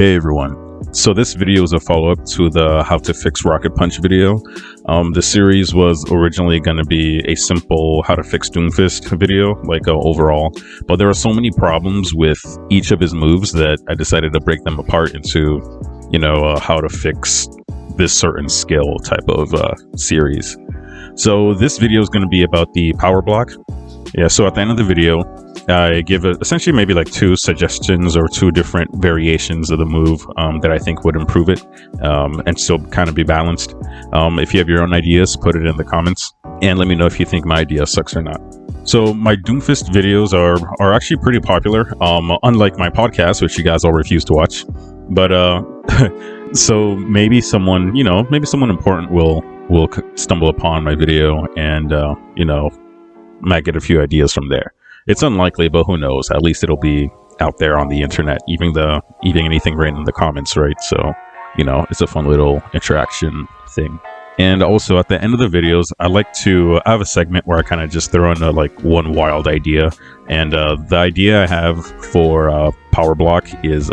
Hey everyone. So this video is a follow-up to the how to fix rocket punch video. The series was originally going to be a simple how to fix Doomfist video, like overall, but there are so many problems with each of his moves that I decided to break them apart into, how to fix this certain skill type of series. So this video is going to be about the power block. Yeah, so at the end of the video, I give essentially maybe like two suggestions or two different variations of the move that I think would improve it and still kind of be balanced. If you have your own ideas, put it in the comments and let me know if you think my idea sucks or not. So my Doomfist videos are actually pretty popular, unlike my podcast, which you guys all refuse to watch. But so maybe someone, maybe someone important will stumble upon my video and, might get a few ideas from there. It's unlikely, but who knows? At least it'll be out there on the internet, even anything written in the comments, right? So, it's a fun little interaction thing. And also at the end of the videos, I have a segment where I kind of just throw in one wild idea. And the idea I have for Power Block is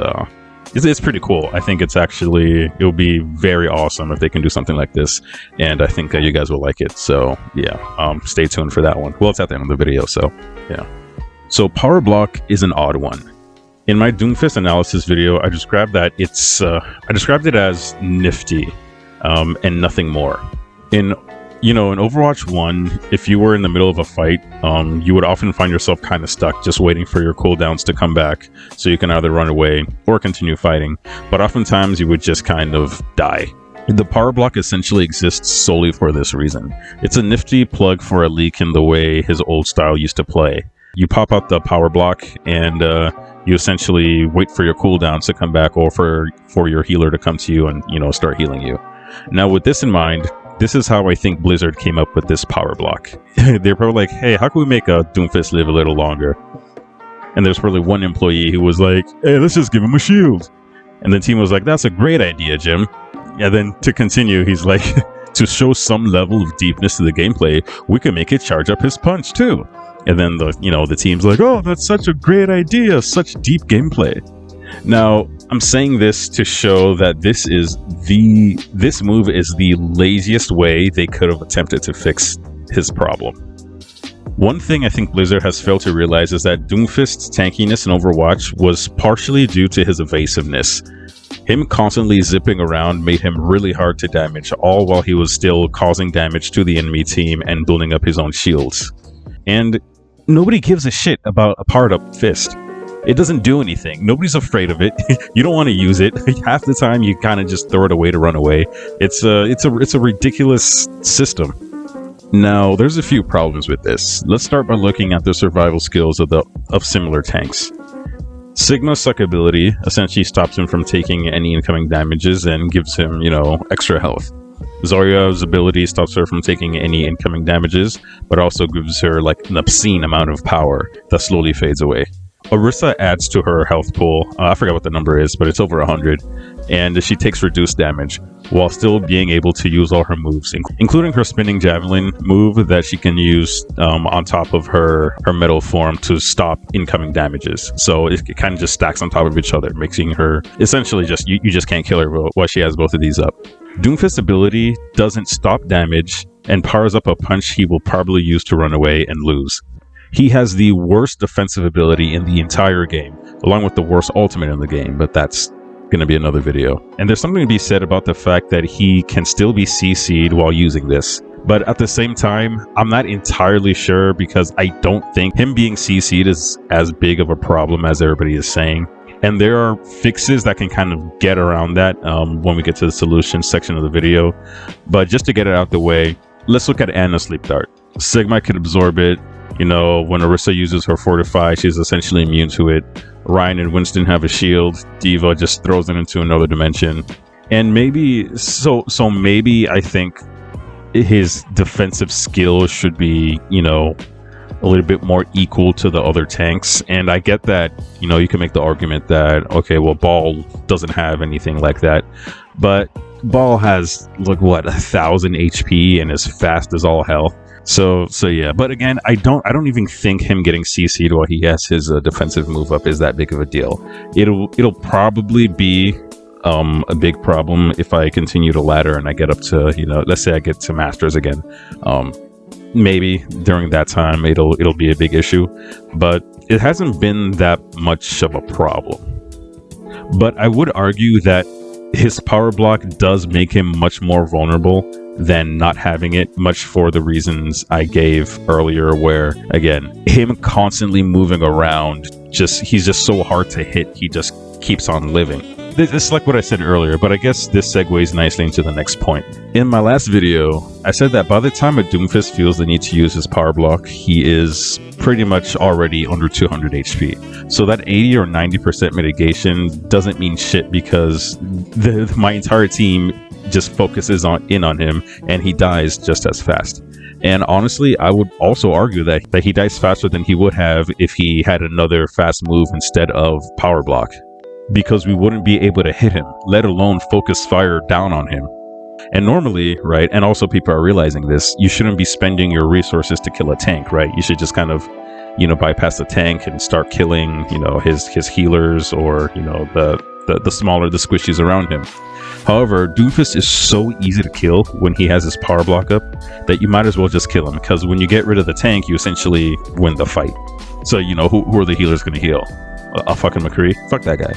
it's pretty cool. I think it'll be very awesome if they can do something like this, and I think you guys will like it. So yeah, stay tuned for that one. Well, it's at the end of the video, so yeah. So Power Block is an odd one. In my Doomfist analysis video, I described it as nifty, and nothing more. In Overwatch 1, if you were in the middle of a fight, you would often find yourself kind of stuck just waiting for your cooldowns to come back so you can either run away or continue fighting, but oftentimes you would just kind of die. The power block essentially exists solely for this reason. It's a nifty plug for a leak in the way his old style used to play. You pop out the power block and you essentially wait for your cooldowns to come back or for your healer to come to you and, start healing you. Now with this in mind, this is how I think Blizzard came up with this power block. They're probably like, hey, how can we make a Doomfist live a little longer? And there's probably one employee who was like, hey, let's just give him a shield. And the team was like, that's a great idea, Jim. And then to continue, he's like, to show some level of deepness to the gameplay, we can make it charge up his punch too. And then the team's like, oh, that's such a great idea, such deep gameplay. Now, I'm saying this to show that this move is the laziest way they could have attempted to fix his problem. One thing I think Blizzard has failed to realize is that Doomfist's tankiness in Overwatch was partially due to his evasiveness. Him constantly zipping around made him really hard to damage, all while he was still causing damage to the enemy team and building up his own shields. And nobody gives a shit about a powered up fist. It doesn't do anything. Nobody's afraid of it. You don't want to use it. Half the time you kind of just throw it away to run away. It's a ridiculous system. Now, there's a few problems with this. Let's start by looking at the survival skills of similar tanks. Sigma's suck ability essentially stops him from taking any incoming damages and gives him, extra health. Zarya's ability stops her from taking any incoming damages, but also gives her an obscene amount of power that slowly fades away. Orisa adds to her health pool, I forgot what the number is, but it's over 100, and she takes reduced damage, while still being able to use all her moves, including her spinning javelin move that she can use on top of her metal form to stop incoming damages. So it kind of just stacks on top of each other, making her essentially just, you just can't kill her while she has both of these up. Doomfist's ability doesn't stop damage and powers up a punch he will probably use to run away and lose. He has the worst defensive ability in the entire game, along with the worst ultimate in the game, but that's going to be another video. And there's something to be said about the fact that he can still be CC'd while using this. But at the same time, I'm not entirely sure because I don't think him being CC'd is as big of a problem as everybody is saying. And there are fixes that can kind of get around that when we get to the solution section of the video. But just to get it out the way, let's look at Ana's Sleep Dart. Sigma could absorb it. When Orisa uses her Fortify, she's essentially immune to it. Ryan and Winston have a shield. D.Va just throws it into another dimension. And maybe I think his defensive skill should be, a little bit more equal to the other tanks. And I get that, you can make the argument that, okay, well, Ball doesn't have anything like that. But Ball has, 1,000 HP and is fast as all hell. So yeah, but again, I don't even think him getting CC'd while he has his defensive move up is that big of a deal. It'll probably be a big problem if I continue to ladder and I get up to, let's say I get to Masters again. Maybe during that time it'll be a big issue, but it hasn't been that much of a problem. But I would argue that his power block does make him much more vulnerable than not having it, much for the reasons I gave earlier, where again, him constantly moving around, he's just so hard to hit, he just keeps on living. This is like what I said earlier, but I guess this segues nicely into the next point. In my last video, I said that by the time a Doomfist feels the need to use his power block, he is pretty much already under 200 HP. So that 80 or 90% mitigation doesn't mean shit, because my entire team just focuses in on him and he dies just as fast. And honestly, I would also argue that he dies faster than he would have if he had another fast move instead of power block, because we wouldn't be able to hit him, let alone focus fire down on him. And normally, right, and also people are realizing this, you shouldn't be spending your resources to kill a tank, right? You should just kind of, bypass the tank and start killing, his healers, or, the smaller the squishies around him. However, Doomfist is so easy to kill when he has his power block up that you might as well just kill him, because when you get rid of the tank, you essentially win the fight. So, who are the healers going to heal? A fucking McCree? Fuck that guy.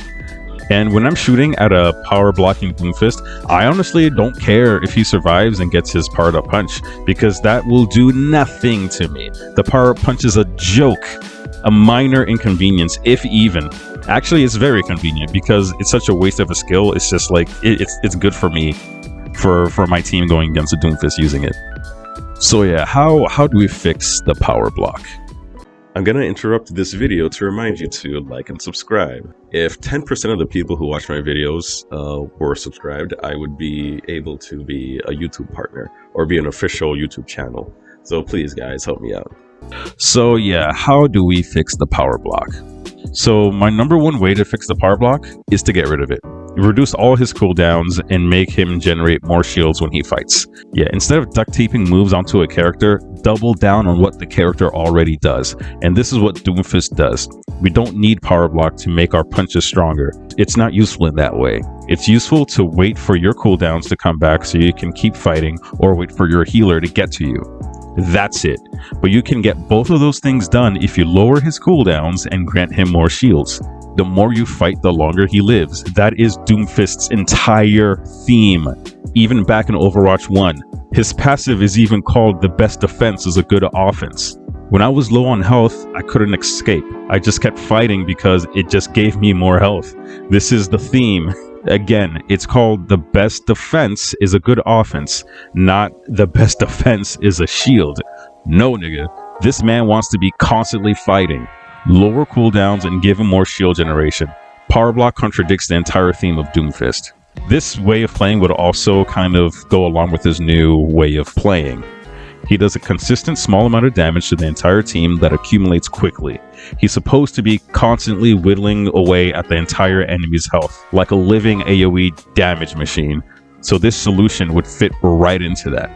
And when I'm shooting at a power blocking Doomfist, I honestly don't care if he survives and gets his powered up punch, because that will do nothing to me. The power up punch is a joke, a minor inconvenience, if even. Actually, it's very convenient because it's such a waste of a skill. It's just like, it's good for me, for my team going against a Doomfist using it. So yeah, how do we fix the power block? I'm gonna interrupt this video to remind you to like and subscribe. If 10% of the people who watch my videos were subscribed, I would be able to be a YouTube partner or be an official YouTube channel. So please guys, help me out. So yeah, how do we fix the power block? So my number one way to fix the power block is to get rid of it. Reduce all his cooldowns and make him generate more shields when he fights. Yeah, instead of duct taping moves onto a character, double down on what the character already does. And this is what Doomfist does. We don't need power block to make our punches stronger. It's not useful in that way. It's useful to wait for your cooldowns to come back so you can keep fighting, or wait for your healer to get to you. That's it. But you can get both of those things done if you lower his cooldowns and grant him more shields. The more you fight, the longer he lives. That is Doomfist's entire theme. Even back in Overwatch 1, his passive is even called "the best defense is a good offense." When I was low on health, I couldn't escape. I just kept fighting because it just gave me more health. This is the theme. Again, it's called "the best defense is a good offense," not "the best defense is a shield." No, nigga. This man wants to be constantly fighting. Lower cooldowns and give him more shield generation. Power block contradicts the entire theme of Doomfist. This way of playing would also kind of go along with his new way of playing. He does a consistent small amount of damage to the entire team that accumulates quickly. He's supposed to be constantly whittling away at the entire enemy's health, like a living AoE damage machine. So this solution would fit right into that.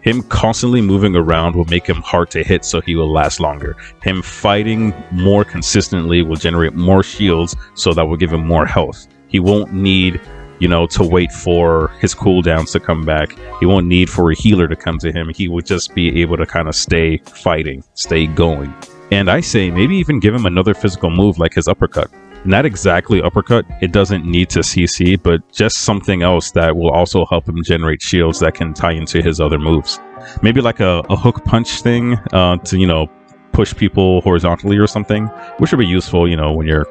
Him constantly moving around will make him hard to hit, so he will last longer. Him fighting more consistently will generate more shields, so that will give him more health. He won't need, to wait for his cooldowns to come back. He won't need for a healer to come to him. He would just be able to kind of stay fighting, stay going. And I say maybe even give him another physical move like his uppercut. Not exactly uppercut, it doesn't need to CC, but just something else that will also help him generate shields that can tie into his other moves. Maybe like a hook punch thing to, push people horizontally or something, which would be useful, when you're,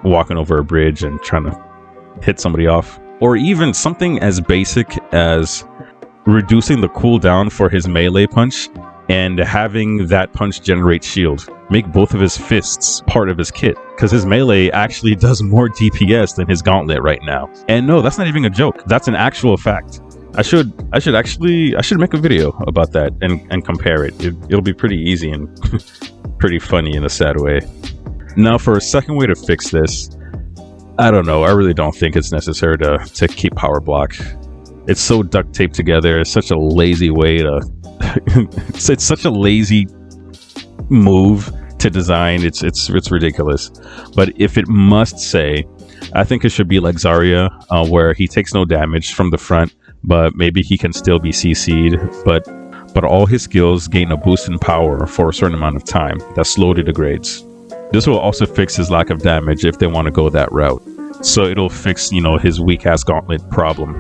walking over a bridge and trying to hit somebody off. Or even something as basic as reducing the cooldown for his melee punch and having that punch generate shield. Make both of his fists part of his kit, because his melee actually does more DPS than his gauntlet right now. And no, that's not even a joke. That's an actual fact. I should make a video about that and compare it. It'll be pretty easy and pretty funny in a sad way. Now, for a second way to fix this, I don't know. I really don't think it's necessary to keep power block. It's so duct taped together. It's such a lazy way to it's such a lazy move to design. It's ridiculous. But if it must say, I think it should be like Zarya, where he takes no damage from the front, but maybe he can still be CC'd, but all his skills gain a boost in power for a certain amount of time that slowly degrades. This will also fix his lack of damage if they want to go that route. So it'll fix, you know, his weak ass gauntlet problem.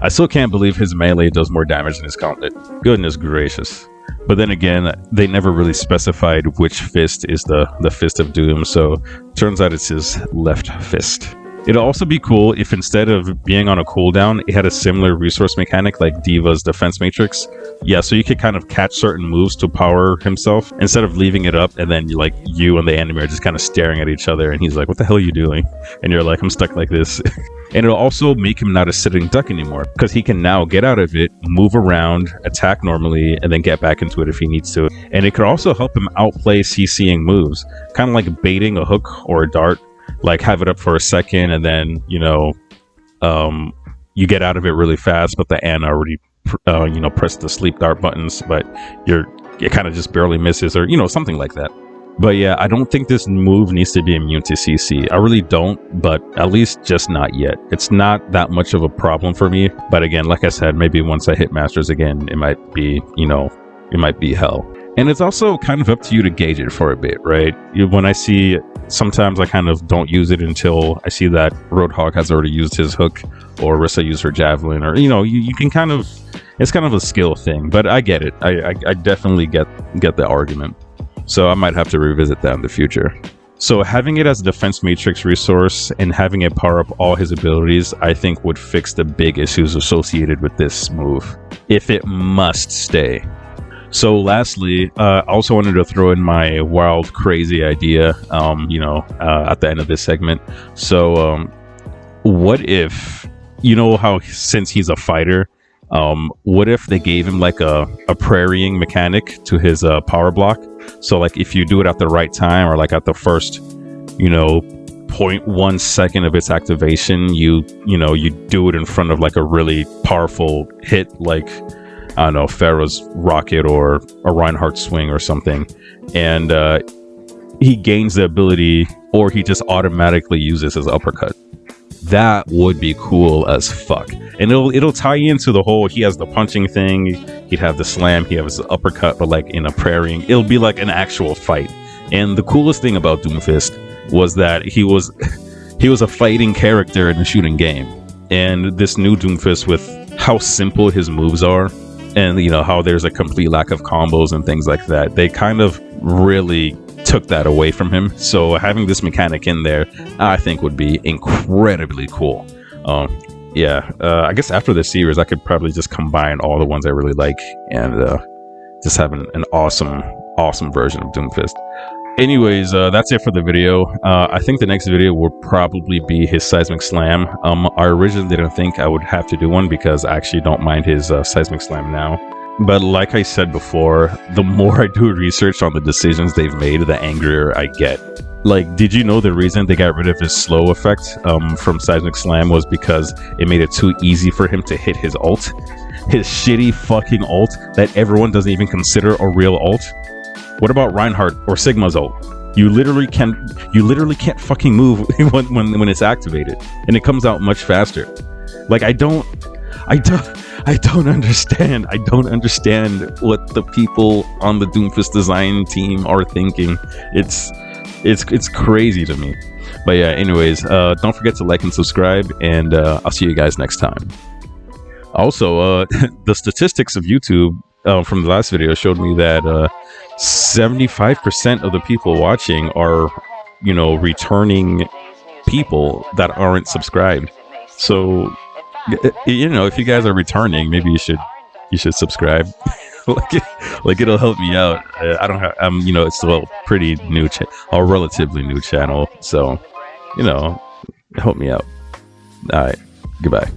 I still can't believe his melee does more damage than his gauntlet. Goodness gracious. But then again, they never really specified which fist is the Fist of Doom, so turns out it's his left fist. It'll also be cool if instead of being on a cooldown, it had a similar resource mechanic like D.Va's defense matrix. Yeah, so you could kind of catch certain moves to power himself instead of leaving it up, and then you and the enemy are just kind of staring at each other, and he's like, what the hell are you doing? And you're like, I'm stuck like this. And it'll also make him not a sitting duck anymore, because he can now get out of it, move around, attack normally, and then get back into it if he needs to. And it could also help him outplay CCing moves, kind of like baiting a hook or a dart. Like, have it up for a second, and then, you know, you get out of it really fast, but the Ana already, you know, pressed the sleep dart buttons, but it kind of just barely misses, or, you know, something like that. But yeah, I don't think this move needs to be immune to CC. I really don't, but at least just not yet. It's not that much of a problem for me. But again, like I said, maybe once I hit Masters again, it might be, you know, it might be hell. And it's also kind of up to you to gauge it for a bit, right? When I see, sometimes I kind of don't use it until I see that Roadhog has already used his hook, or Rissa used her javelin, or, you know, you can kind of, it's kind of a skill thing, but I get it. I definitely get the argument. So I might have to revisit that in the future. So having it as a defense matrix resource and having it power up all his abilities, I think would fix the big issues associated with this move, if it must stay. So lastly, I also wanted to throw in my wild, crazy idea, you know, at the end of this segment. So what if, you know how since he's a fighter, what if they gave him like a prairieing mechanic to his power block? So like if you do it at the right time, or like at the first, you know, 0.1 second of its activation, you do it in front of like a really powerful hit, like, I don't know, Pharah's rocket or a Reinhardt swing or something, and he gains the ability, or he just automatically uses his uppercut. That would be cool as fuck. And it'll tie into the whole, he has the punching thing, he'd have the slam, he has the uppercut, but like in a prairieing, it'll be like an actual fight. And the coolest thing about Doomfist was that he was a fighting character in a shooting game. And this new Doomfist, with how simple his moves are, and you know how there's a complete lack of combos and things like that, they kind of really took that away from him. So having this mechanic in there, I think would be incredibly cool. I guess after this series, I could probably just combine all the ones I really like and just have an awesome version of Doomfist. Anyways, that's it for the video. I think the next video will probably be his Seismic Slam. I originally didn't think I would have to do one because I actually don't mind his Seismic Slam now. But like I said before, the more I do research on the decisions they've made, the angrier I get. Like, did you know the reason they got rid of his slow effect from Seismic Slam was because it made it too easy for him to hit his ult? His shitty fucking ult that everyone doesn't even consider a real ult? What about Reinhardt or Sigma's ult? You literally can't fucking move when it's activated, and it comes out much faster. Like, I don't understand. I don't understand what the people on the Doomfist design team are thinking. It's crazy to me. But yeah, anyways, don't forget to like and subscribe, and I'll see you guys next time. Also, the statistics of YouTube from the last video showed me that 75% of the people watching are, you know, returning people that aren't subscribed. So, you know, if you guys are returning, maybe you should subscribe. like it'll help me out. You know, it's still a pretty new a relatively new channel, so, you know, help me out. All right, goodbye.